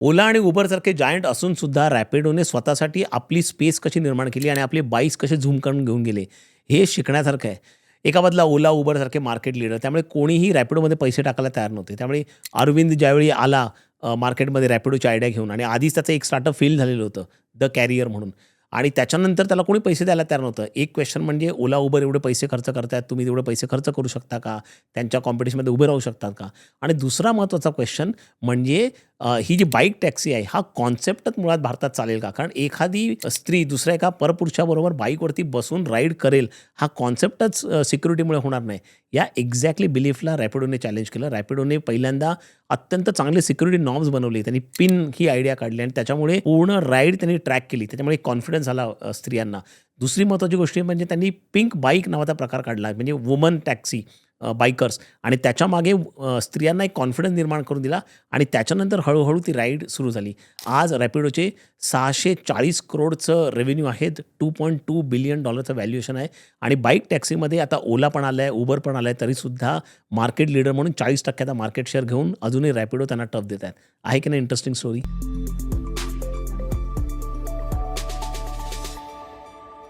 ओला आणि उबरसारखे जायंट असून सुद्धा रॅपिडोने स्वतःसाठी आपली स्पेस कशी निर्माण केली आणि आपले बाईक्स कसे झूम करून घेऊन गेले, हे शिकण्यासारखं आहे. एका बाजूला ओला, उबरसारखे मार्केट लीडर, त्यामुळे कोणीही रॅपिडोमध्ये पैसे टाकायला तयार नव्हते. त्यामुळे अरविंद ज्यावेळी आला मार्केटमध्ये रॅपिडोची आयडिया घेऊन आणि आधीच त्याचं एक स्टार्टअप फेल झालेलं होतं, द कॅरियर म्हणून. आणि त्याच्यानंतर त्याला कोणी पैसे द्यायला तयार नव्हतं. एक क्वेश्चन म्हणजे ओला, उबर एवढे पैसे खर्च करतायत, तुम्ही तेवढे पैसे खर्च करू शकता का? त्यांच्या कॉम्पिटिशनमध्ये उभे राहू शकतात का? आणि दुसरा महत्त्वाचा क्वेश्चन म्हणजे ही जी बाईक टॅक्सी आहे, हा कॉन्सेप्टच मुळात भारतात चालेल का? कारण एखादी स्त्री दुसऱ्या एका परपुरुषाबरोबर बाईकवरती बसून राईड करेल, हा कॉन्सेप्टच सिक्युरिटीमुळे होणार नाही. या एक्झॅक्टली बिलीफला रॅपिडोने चॅलेंज केलं. रॅपिडोने पहिल्यांदा अत्यंत चांगले सिक्युरिटी नॉर्म्स बनवले. त्यांनी पिन ही आयडिया काढली आणि त्याच्यामुळे पूर्ण राईड त्यांनी ट्रॅक केली. त्याच्यामुळे कॉन्फिडन्स आला स्त्रियांना. दुसरी महत्त्वाची गोष्ट म्हणजे त्यांनी पिंक बाईक नावाचा प्रकार काढला. म्हणजे वुमन टॅक्सी, बायकर्स, आणि त्याच्यामागे स्त्रियांना एक कॉन्फिडन्स निर्माण करून दिला आणि त्याच्यानंतर हळू ती राईड सुरू झाली. आज रॅपिडोचे 640 करोडचं रेव्हेन्यू आहेत. $2.2 बिलियन व्हॅल्युएशन आहे आणि बाईक टॅक्सीमध्ये आता ओला पण आलाय, उबर पण आलाय. तरीसुद्धा मार्केट लीडर म्हणून 40% मार्केट शेअर घेऊन अजूनही रॅपिडो त्यांना टफ देत आहेत. आहे की नाही इंटरेस्टिंग स्टोरी?